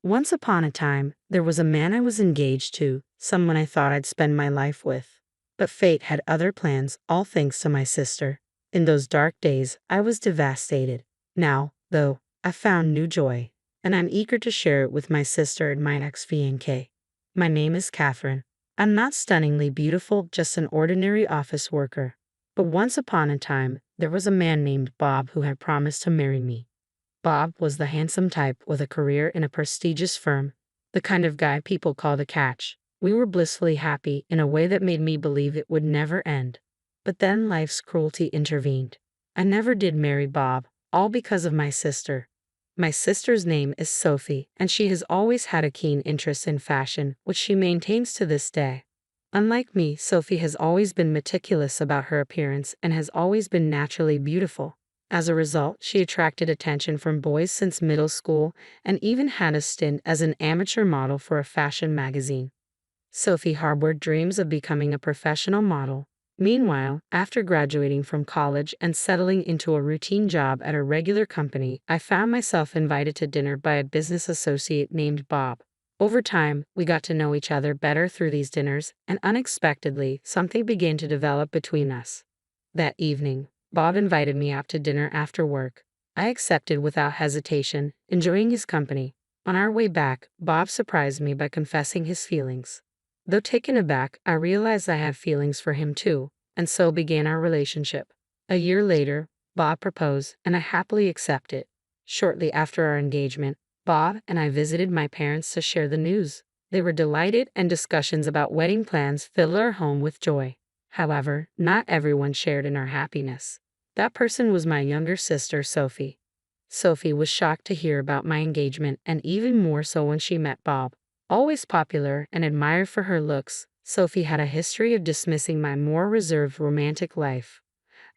Once upon a time, there was a man I was engaged to, someone I thought I'd spend my life with. But fate had other plans, all thanks to my sister. In those dark days, I was devastated. Now, though, I found new joy, and I'm eager to share it with my sister and my ex-fiancé. My name is Catherine. I'm not stunningly beautiful, just an ordinary office worker. But once upon a time, there was a man named Bob who had promised to marry me. Bob was the handsome type with a career in a prestigious firm, the kind of guy people call the catch. We were blissfully happy in a way that made me believe it would never end. But then life's cruelty intervened. I never did marry Bob, all because of my sister. My sister's name is Sophie, and she has always had a keen interest in fashion, which she maintains to this day. Unlike me, Sophie has always been meticulous about her appearance and has always been naturally beautiful. As a result, she attracted attention from boys since middle school and even had a stint as an amateur model for a fashion magazine. Sophie harbored dreams of becoming a professional model. Meanwhile, after graduating from college and settling into a routine job at a regular company, I found myself invited to dinner by a business associate named Bob. Over time, we got to know each other better through these dinners, and unexpectedly, something began to develop between us. That evening, Bob invited me out to dinner after work. I accepted without hesitation, enjoying his company. On our way back, Bob surprised me by confessing his feelings. Though taken aback, I realized I had feelings for him too, and so began our relationship. A year later, Bob proposed, and I happily accepted. Shortly after our engagement, Bob and I visited my parents to share the news. They were delighted, and discussions about wedding plans filled our home with joy. However, not everyone shared in our happiness. That person was my younger sister, Sophie. Sophie was shocked to hear about my engagement, and even more so when she met Bob. Always popular and admired for her looks, Sophie had a history of dismissing my more reserved romantic life.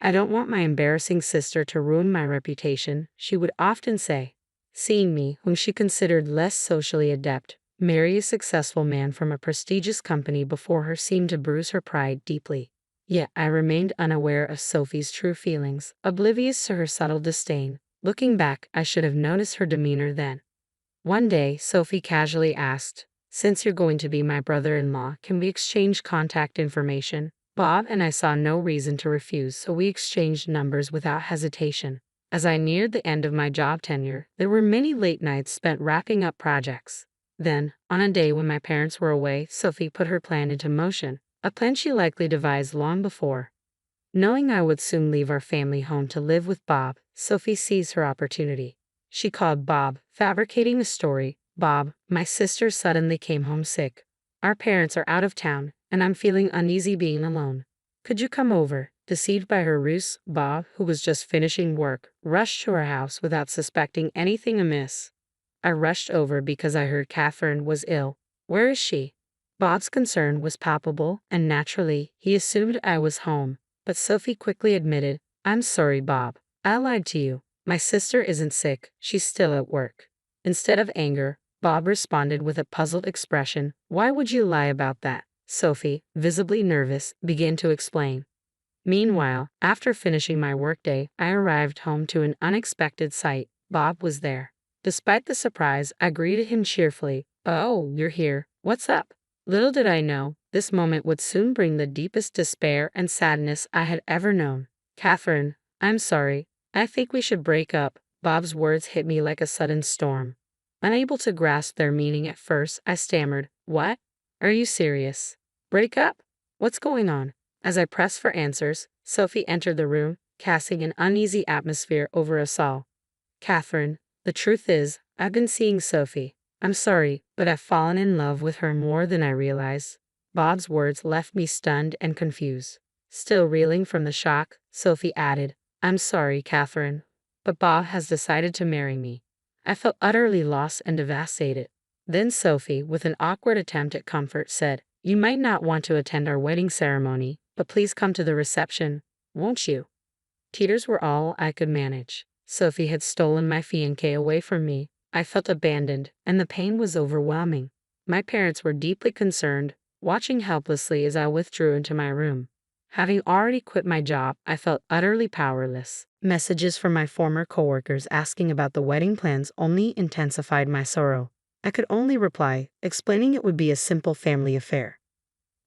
"I don't want my embarrassing sister to ruin my reputation," she would often say. Seeing me, whom she considered less socially adept, marry a successful man from a prestigious company before her seemed to bruise her pride deeply. Yet I remained unaware of Sophie's true feelings, oblivious to her subtle disdain. Looking back, I should have noticed her demeanor then. One day, Sophie casually asked, "Since you're going to be my brother-in-law, can we exchange contact information?" Bob and I saw no reason to refuse, so we exchanged numbers without hesitation. As I neared the end of my job tenure, there were many late nights spent wrapping up projects. Then, on a day when my parents were away, Sophie put her plan into motion, a plan she likely devised long before. Knowing I would soon leave our family home to live with Bob, Sophie seized her opportunity. She called Bob, fabricating the story. "Bob, my sister suddenly came home sick. Our parents are out of town, and I'm feeling uneasy being alone. Could you come over?" Deceived by her ruse, Bob, who was just finishing work, rushed to our house without suspecting anything amiss. I rushed over because I heard Catherine was ill. "Where is she?" Bob's concern was palpable, and naturally, he assumed I was home. But Sophie quickly admitted, "I'm sorry, Bob. I lied to you. My sister isn't sick, she's still at work." Instead of anger, Bob responded with a puzzled expression. "Why would you lie about that?" Sophie, visibly nervous, began to explain. Meanwhile, after finishing my workday, I arrived home to an unexpected sight. Bob was there. Despite the surprise, I greeted him cheerfully. "Oh, you're here. What's up?" Little did I know, this moment would soon bring the deepest despair and sadness I had ever known. "Catherine, I'm sorry. I think we should break up." Bob's words hit me like a sudden storm. Unable to grasp their meaning at first, I stammered, "What? Are you serious? Break up? What's going on?" As I pressed for answers, Sophie entered the room, casting an uneasy atmosphere over us all. "Catherine, the truth is, I've been seeing Sophie. I'm sorry, but I've fallen in love with her more than I realized." Bob's words left me stunned and confused. Still reeling from the shock, Sophie added, "I'm sorry, Catherine, but Bob has decided to marry me." I felt utterly lost and devastated. Then Sophie, with an awkward attempt at comfort, said, "You might not want to attend our wedding ceremony, but please come to the reception, won't you?" Tears were all I could manage. Sophie had stolen my fiancé away from me. I felt abandoned, and the pain was overwhelming. My parents were deeply concerned, watching helplessly as I withdrew into my room. Having already quit my job, I felt utterly powerless. Messages from my former coworkers asking about the wedding plans only intensified my sorrow. I could only reply, explaining it would be a simple family affair.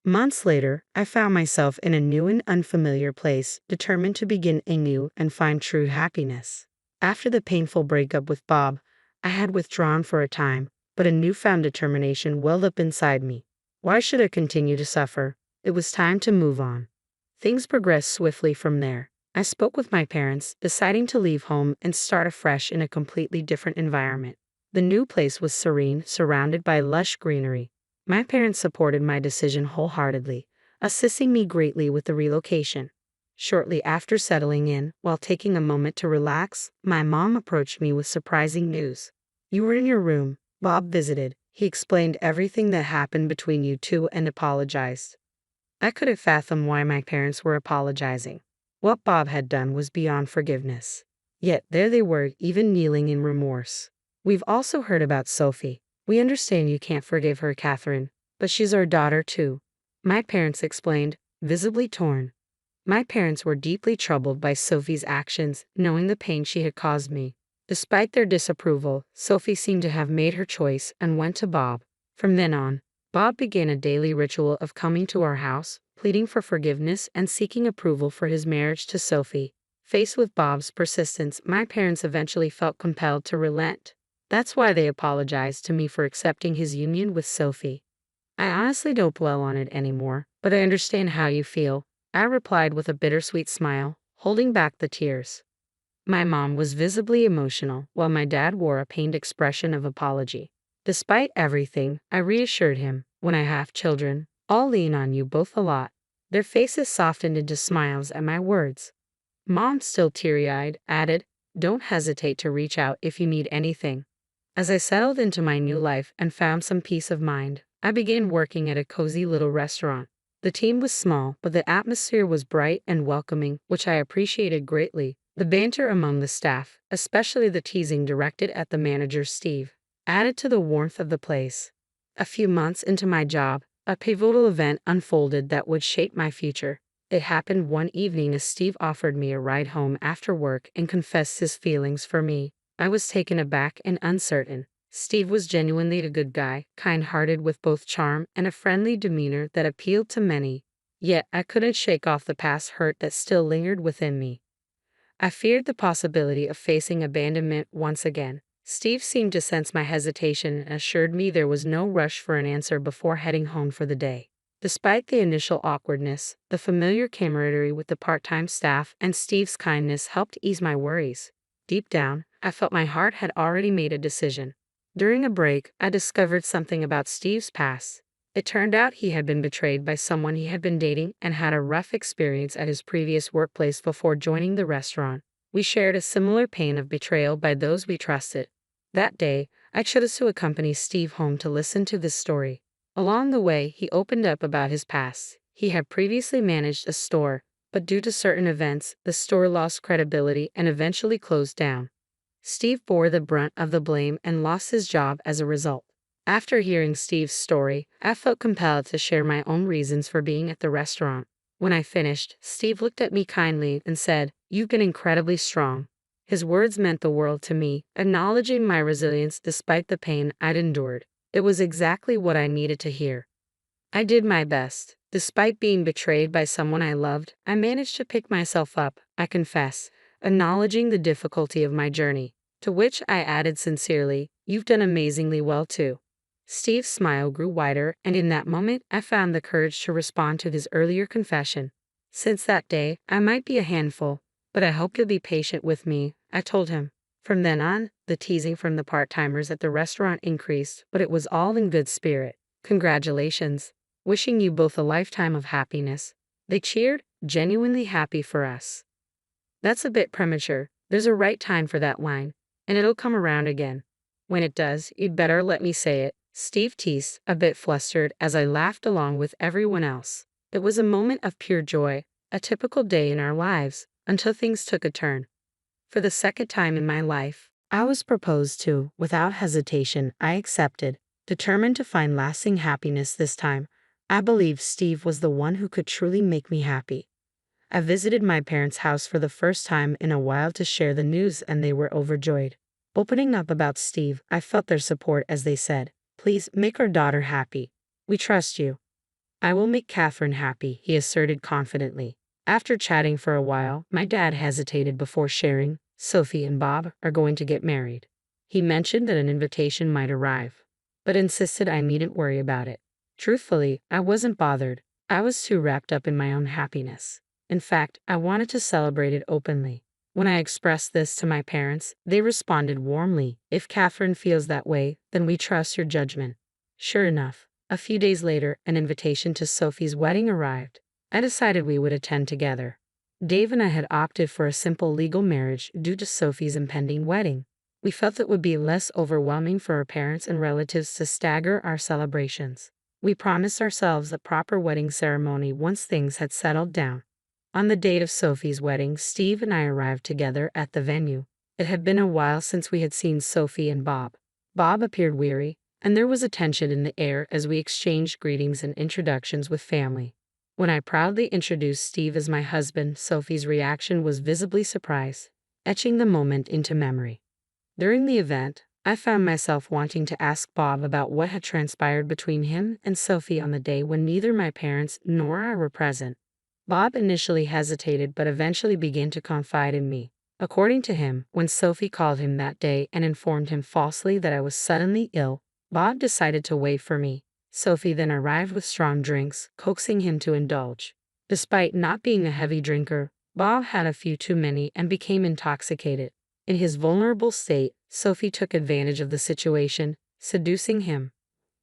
Months later, I found myself in a new and unfamiliar place, determined to begin anew and find true happiness. After the painful breakup with Bob, I had withdrawn for a time, but a newfound determination welled up inside me. Why should I continue to suffer? It was time to move on. Things progressed swiftly from there. I spoke with my parents, deciding to leave home and start afresh in a completely different environment. The new place was serene, surrounded by lush greenery. My parents supported my decision wholeheartedly, assisting me greatly with the relocation. Shortly after settling in, while taking a moment to relax, my mom approached me with surprising news. "You were in your room. Bob visited. He explained everything that happened between you two and apologized." I couldn't fathom why my parents were apologizing. What Bob had done was beyond forgiveness. Yet there they were, even kneeling in remorse. "We've also heard about Sophie. We understand you can't forgive her, Catherine, but she's our daughter too," my parents explained, visibly torn. My parents were deeply troubled by Sophie's actions, knowing the pain she had caused me. Despite their disapproval, Sophie seemed to have made her choice and went to Bob. From then on, Bob began a daily ritual of coming to our house, pleading for forgiveness and seeking approval for his marriage to Sophie. Faced with Bob's persistence, my parents eventually felt compelled to relent. That's why they apologized to me for accepting his union with Sophie. "I honestly don't dwell on it anymore, but I understand how you feel," I replied with a bittersweet smile, holding back the tears. My mom was visibly emotional, while my dad wore a pained expression of apology. Despite everything, I reassured him, "When I have children, I'll lean on you both a lot." Their faces softened into smiles at my words. Mom, still teary-eyed, added, "Don't hesitate to reach out if you need anything." As I settled into my new life and found some peace of mind, I began working at a cozy little restaurant. The team was small, but the atmosphere was bright and welcoming, which I appreciated greatly. The banter among the staff, especially the teasing directed at the manager Steve, added to the warmth of the place. A few months into my job, a pivotal event unfolded that would shape my future. It happened one evening as Steve offered me a ride home after work and confessed his feelings for me. I was taken aback and uncertain. Steve was genuinely a good guy, kind-hearted with both charm and a friendly demeanor that appealed to many. Yet I couldn't shake off the past hurt that still lingered within me. I feared the possibility of facing abandonment once again. Steve seemed to sense my hesitation and assured me there was no rush for an answer before heading home for the day. Despite the initial awkwardness, the familiar camaraderie with the part-time staff and Steve's kindness helped ease my worries. Deep down, I felt my heart had already made a decision. During a break, I discovered something about Steve's past. It turned out he had been betrayed by someone he had been dating and had a rough experience at his previous workplace before joining the restaurant. We shared a similar pain of betrayal by those we trusted. That day, I chose to accompany Steve home to listen to this story. Along the way, he opened up about his past. He had previously managed a store, but due to certain events, the store lost credibility and eventually closed down. Steve bore the brunt of the blame and lost his job as a result. After hearing Steve's story, I felt compelled to share my own reasons for being at the restaurant. When I finished, Steve looked at me kindly and said, "You've been incredibly strong." His words meant the world to me, acknowledging my resilience despite the pain I'd endured. It was exactly what I needed to hear. I did my best. Despite being betrayed by someone I loved, I managed to pick myself up, I confess, acknowledging the difficulty of my journey. To which I added sincerely, "You've done amazingly well too." Steve's smile grew wider, and in that moment, I found the courage to respond to his earlier confession. "Since that day, I might be a handful, but I hope you'll be patient with me," I told him. From then on, the teasing from the part-timers at the restaurant increased, but it was all in good spirit. "Congratulations. Wishing you both a lifetime of happiness." They cheered, genuinely happy for us. "That's a bit premature. There's a right time for that line, and it'll come around again. When it does, you'd better let me say it," Steve teased, a bit flustered as I laughed along with everyone else. It was a moment of pure joy, a typical day in our lives, until things took a turn. For the second time in my life, I was proposed to. Without hesitation, I accepted, determined to find lasting happiness this time. I believed Steve was the one who could truly make me happy. I visited my parents' house for the first time in a while to share the news, and they were overjoyed. Opening up about Steve, I felt their support as they said, "Please make our daughter happy. We trust you." "I will make Catherine happy," he asserted confidently. After chatting for a while, my dad hesitated before sharing, "Sophie and Bob are going to get married." He mentioned that an invitation might arrive, but insisted I needn't worry about it. Truthfully, I wasn't bothered. I was too wrapped up in my own happiness. In fact, I wanted to celebrate it openly. When I expressed this to my parents, they responded warmly, "If Catherine feels that way, then we trust your judgment." Sure enough, a few days later, an invitation to Sophie's wedding arrived. I decided we would attend together. Dave and I had opted for a simple legal marriage due to Sophie's impending wedding. We felt it would be less overwhelming for our parents and relatives to stagger our celebrations. We promised ourselves a proper wedding ceremony once things had settled down. On the date of Sophie's wedding, Steve and I arrived together at the venue. It had been a while since we had seen Sophie and Bob. Bob appeared weary, and there was a tension in the air as we exchanged greetings and introductions with family. When I proudly introduced Steve as my husband, Sophie's reaction was visibly surprised, etching the moment into memory. During the event, I found myself wanting to ask Bob about what had transpired between him and Sophie on the day when neither my parents nor I were present. Bob initially hesitated but eventually began to confide in me. According to him, when Sophie called him that day and informed him falsely that I was suddenly ill, Bob decided to wait for me. Sophie then arrived with strong drinks, coaxing him to indulge. Despite not being a heavy drinker, Bob had a few too many and became intoxicated. In his vulnerable state, Sophie took advantage of the situation, seducing him.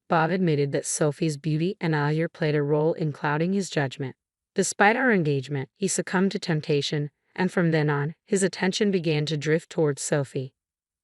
Bob admitted that Sophie's beauty and allure played a role in clouding his judgment. Despite our engagement, he succumbed to temptation, and from then on, his attention began to drift towards Sophie.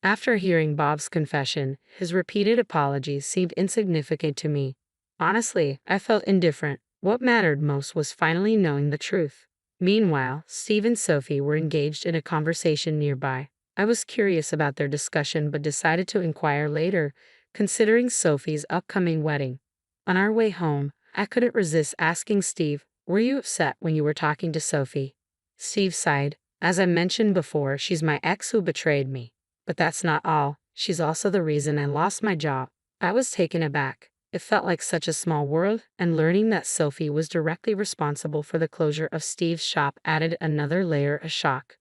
After hearing Bob's confession, his repeated apologies seemed insignificant to me. Honestly, I felt indifferent. What mattered most was finally knowing the truth. Meanwhile, Steve and Sophie were engaged in a conversation nearby. I was curious about their discussion but decided to inquire later, considering Sophie's upcoming wedding. On our way home, I couldn't resist asking Steve, "Were you upset when you were talking to Sophie?" Steve sighed. "As I mentioned before, she's my ex who betrayed me. But that's not all. She's also the reason I lost my job." I was taken aback. It felt like such a small world, and learning that Sophie was directly responsible for the closure of Steve's shop added another layer of shock.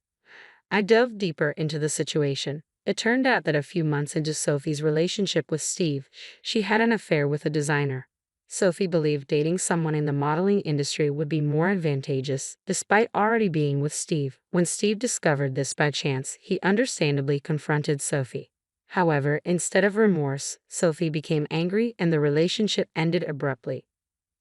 I dove deeper into the situation. It turned out that a few months into Sophie's relationship with Steve, she had an affair with a designer. Sophie believed dating someone in the modeling industry would be more advantageous, despite already being with Steve. When Steve discovered this by chance, he understandably confronted Sophie. However, instead of remorse, Sophie became angry and the relationship ended abruptly.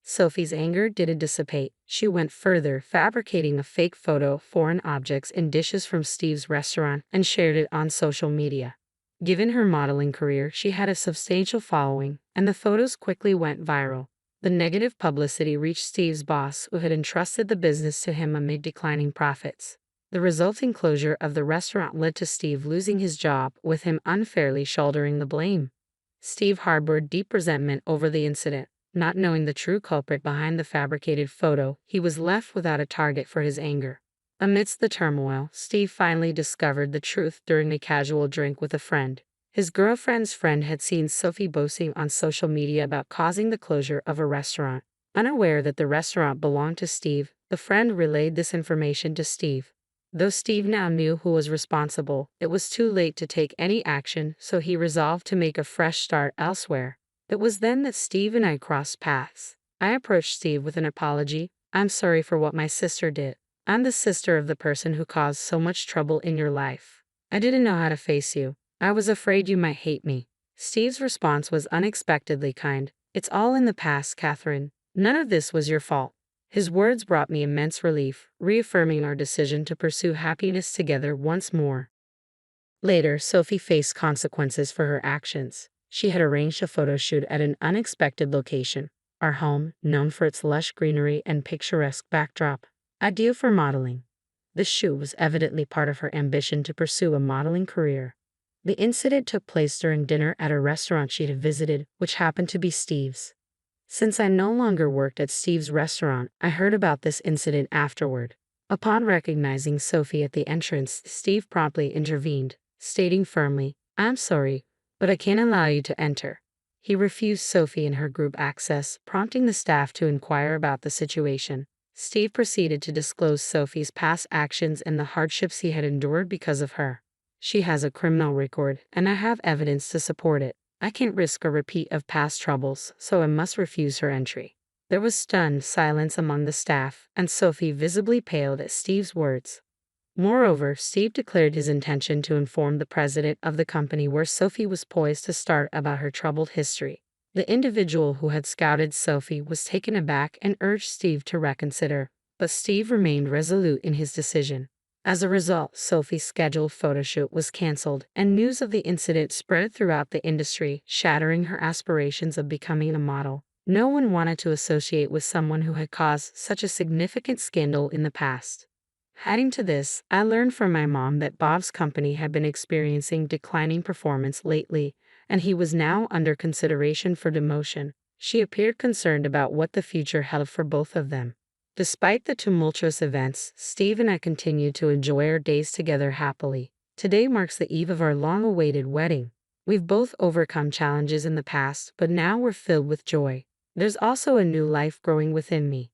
Sophie's anger didn't dissipate. She went further, fabricating a fake photo of foreign objects and dishes from Steve's restaurant and shared it on social media. Given her modeling career, she had a substantial following, and the photos quickly went viral. The negative publicity reached Steve's boss, who had entrusted the business to him amid declining profits. The resulting closure of the restaurant led to Steve losing his job, with him unfairly shouldering the blame. Steve harbored deep resentment over the incident. Not knowing the true culprit behind the fabricated photo, he was left without a target for his anger. Amidst the turmoil, Steve finally discovered the truth during a casual drink with a friend. His girlfriend's friend had seen Sophie boasting on social media about causing the closure of a restaurant. Unaware that the restaurant belonged to Steve, the friend relayed this information to Steve. Though Steve now knew who was responsible, it was too late to take any action, so he resolved to make a fresh start elsewhere. It was then that Steve and I crossed paths. I approached Steve with an apology. "I'm sorry for what my sister did. I'm the sister of the person who caused so much trouble in your life. I didn't know how to face you. I was afraid you might hate me." Steve's response was unexpectedly kind. "It's all in the past, Catherine. None of this was your fault." His words brought me immense relief, reaffirming our decision to pursue happiness together once more. Later, Sophie faced consequences for her actions. She had arranged a photo shoot at an unexpected location, our home, known for its lush greenery and picturesque backdrop, ideal for modeling. The shoot was evidently part of her ambition to pursue a modeling career. The incident took place during dinner at a restaurant she had visited, which happened to be Steve's. Since I no longer worked at Steve's restaurant, I heard about this incident afterward. Upon recognizing Sophie at the entrance, Steve promptly intervened, stating firmly, I'm sorry, but I can't allow you to enter. He refused Sophie and her group access, prompting the staff to inquire about the situation. Steve proceeded to disclose Sophie's past actions and the hardships he had endured because of her. She has a criminal record, and I have evidence to support it. I can't risk a repeat of past troubles, so I must refuse her entry. There was stunned silence among the staff, and Sophie visibly paled at Steve's words. Moreover, Steve declared his intention to inform the president of the company where Sophie was poised to start about her troubled history. The individual who had scouted Sophie was taken aback and urged Steve to reconsider, but Steve remained resolute in his decision. As a result, Sophie's scheduled photoshoot was canceled, and news of the incident spread throughout the industry, shattering her aspirations of becoming a model. No one wanted to associate with someone who had caused such a significant scandal in the past. Adding to this, I learned from my mom that Bob's company had been experiencing declining performance lately, and he was now under consideration for demotion. She appeared concerned about what the future held for both of them. Despite the tumultuous events, Steve and I continued to enjoy our days together happily. Today marks the eve of our long-awaited wedding. We've both overcome challenges in the past, but now we're filled with joy. There's also a new life growing within me.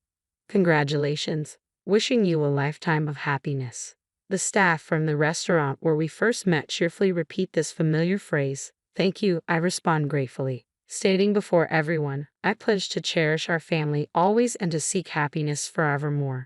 Congratulations. Wishing you a lifetime of happiness. The staff from the restaurant where we first met cheerfully repeat this familiar phrase. Thank you, I respond gratefully, stating before everyone, I pledge to cherish our family always and to seek happiness forevermore.